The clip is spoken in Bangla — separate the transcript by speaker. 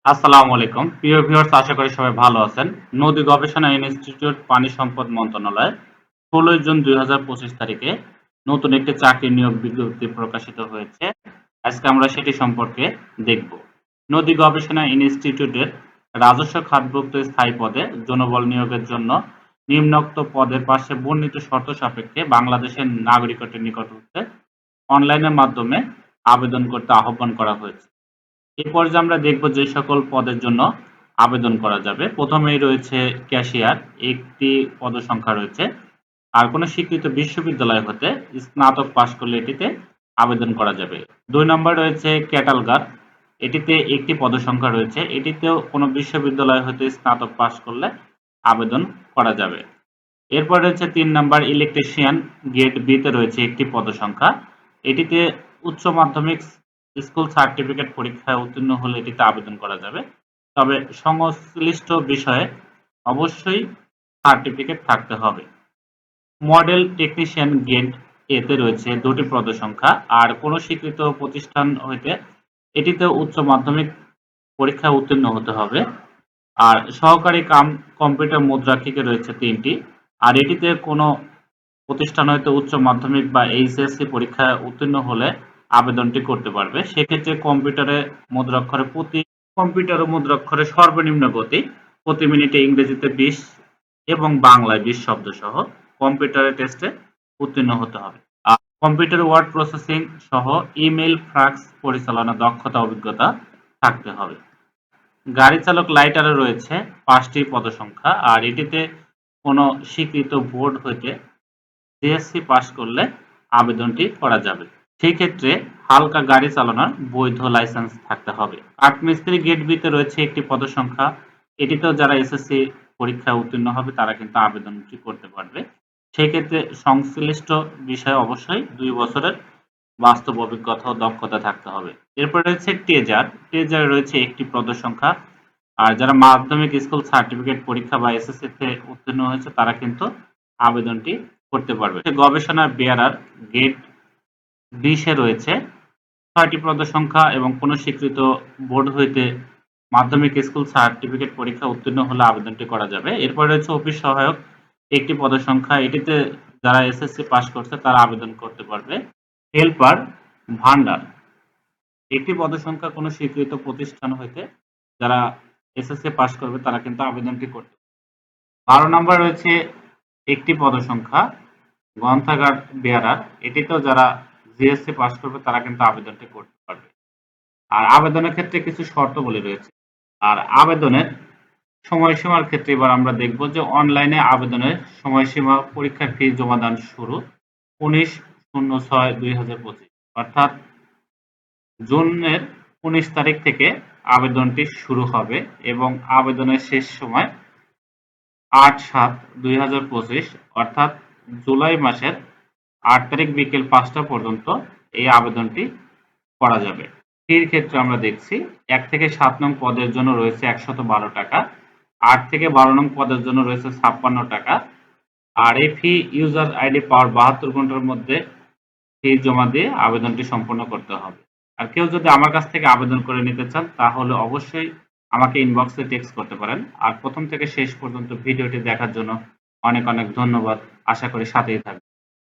Speaker 1: আসসালামু আলাইকুম প্রিয় ভিউয়ার্স, আশা করি সবাই ভালো আছেন। নদী গবেষণা ইনস্টিটিউট পানি সম্পদ মন্ত্রণালয় ১৬ জুন ২০২৫ তারিখে নতুন একটি চাকরি নিয়োগ বিজ্ঞপ্তি প্রকাশিত হয়েছে। আজকে আমরা সেটি সম্পর্কে দেখব। নদী গবেষণা ইনস্টিটিউটের রাজস্ব খাতভুক্ত স্থায়ী পদে জনবল নিয়োগের জন্য নিম্নোক্ত পদের পাশে বর্ণিত শর্ত সাপেক্ষে বাংলাদেশের নাগরিকত্বের নিকট হতে অনলাইনের মাধ্যমে আবেদন করতে আহ্বান করা হয়েছে। এই পর্যায়ে আমরা দেখব যে সকল পদের জন্য আবেদন করা যাবে। প্রথমেই রয়েছে ক্যাশিয়ার, একটি পদসংখ্যা রয়েছে। আর কোনো স্বীকৃত বিশ্ববিদ্যালয় হতে স্নাতক পাশ করলে এটিতে আবেদন করা যাবে। ২ নম্বর রয়েছে ক্যাটালগার, এটিতে একটি পদসংখ্যা রয়েছে। এটিতেও কোনো বিশ্ববিদ্যালয় হতে স্নাতক পাশ করলে আবেদন করা যাবে। এরপর রয়েছে ৩ নাম্বার ইলেকট্রিশিয়ান, গ্রেড বি তে রয়েছে একটি পদসংখ্যা। এটিতে উচ্চ মাধ্যমিক স্কুল সার্টিফিকেট পরীক্ষায় উত্তীর্ণ হলে এটিতে আবেদন করা যাবে। তবে সংশ্লিষ্ট বিষয়ে অবশ্যই সার্টিফিকেট থাকতে হবে। মডেল টেকনিশিয়ান গ্রেড এ তে রয়েছে ২ টি পদসংখ্যা। আর কোন স্বীকৃত প্রতিষ্ঠান হইতে এটিতে উচ্চ মাধ্যমিক পরীক্ষায় উত্তীর্ণ হতে হবে। আর সহকারী কাম কম্পিউটার মুদ্রাক্ষিকে রয়েছে ৩ টি। আর এটিতে কোনো প্রতিষ্ঠান হইতে উচ্চ মাধ্যমিক বা এইচএসসি পরীক্ষায় উত্তীর্ণ হলে আবেদনটি করতে পারবে। সেক্ষেত্রে কম্পিউটার ও মুদ্রাক্ষরে সর্বনিম্ন গতি প্রতি মিনিটে ইংরেজিতে ২০ এবং বাংলায় ২০ শব্দ সহ কম্পিউটারের টেস্টে উত্তীর্ণ হতে হবে। আর কম্পিউটার ওয়ার্ড প্রসেসিং সহ ইমেইল ফ্যাক্স পরিচালনা দক্ষতা অভিজ্ঞতা থাকতে হবে। গাড়ি চালক লাইটারে রয়েছে ৫ টি পদসংখ্যা। আর এটিতে কোনো স্বীকৃত বোর্ড হইতে সিএসসি পাস করলে আবেদনটি করা যাবে। সেই ক্ষেত্রে হালকা গাড়ি চালানোর বৈধ লাইসেন্স থাকতে হবে। কাঠমিস্ত্রি গ্রেড বি তে রয়েছে একটি পদসংখ্যা। এটিতেও যারা এসএসসি পরীক্ষায় উত্তীর্ণ হবে তারা কিন্তু আবেদনটি করতে পারবে। সেই ক্ষেত্রে সংশ্লিষ্ট বিষয়ে অবশ্যই ২ বছরের বাস্তব অভিজ্ঞতা ও দক্ষতা থাকতে হবে। এরপর রয়েছে টেজার। টেজারে রয়েছে একটি পদসংখ্যা। আর যারা মাধ্যমিক স্কুল সার্টিফিকেট পরীক্ষা বা এসএসসি তে উত্তীর্ণ হয়েছে তারা কিন্তু আবেদনটি করতে পারবে। গবেষণা বেয়ারার গ্রেড ২০ এ রয়েছে ৬ টি পদসংখ্যা এবং কোনো স্বীকৃত বোর্ড হইতে মাধ্যমিক স্কুল সার্টিফিকেট পরীক্ষা উত্তীর্ণ হলে আবেদনটি করা যাবে। এরপর রয়েছে অফিস সহায়ক, একটি পদসংখ্যা। এটিতে যারা এসএসসি পাস করছে তারা আবেদন করতে পারবে। হেল্পার ভান্ডার, একটি পদসংখ্যা। কোনো স্বীকৃত প্রতিষ্ঠান হইতে যারা এসএসসি পাস করবে তারা কিন্তু আবেদনটি করতে পারবে। ১২ নম্বর রয়েছে একটি পদসংখ্যা গ্রন্থাগার বেয়ারার। এটিতেও যারা জিএসসি পাস করবে তারা কিন্তু আবেদনটি করতে পারবে। আর আবেদনের ক্ষেত্রে কিছু শর্তাবলী রয়েছে। আর আবেদনের সময়সীমার ক্ষেত্রে এবার আমরা দেখব যে অনলাইনে আবেদনের সময়সীমা, পরীক্ষার ফি জমাদান শুরু ১৯/০৬/২০২৫ অর্থাৎ জুনের ১৯ তারিখ থেকে আবেদনটি শুরু হবে এবং আবেদনের শেষ সময় ৮/৭/২০২৫ অর্থাৎ জুলাই মাসের ৮ তারিখ বিকেল ৫টা পর্যন্ত এই আবেদনটি করা যাবে। ফির ক্ষেত্রে আমরা দেখছি ১ থেকে ৭ নং পদের জন্য রয়েছে ১১২ টাকা, ৮ থেকে ১২ নং পদের জন্য রয়েছে ৫৬ টাকা। আর এই ফি ইউজার আইডি পাওয়ার ৭২ ঘন্টার মধ্যে ফি জমা দিয়ে আবেদনটি সম্পন্ন করতে হবে। আর কেউ যদি আমার কাছ থেকে আবেদন করে নিতে চান তাহলে অবশ্যই আমাকে ইনবক্সে টেক্সট করতে পারেন। আর প্রথম থেকে শেষ পর্যন্ত ভিডিওটি দেখার জন্য অনেক অনেক ধন্যবাদ। আশা করি সাথেই থাকবেন।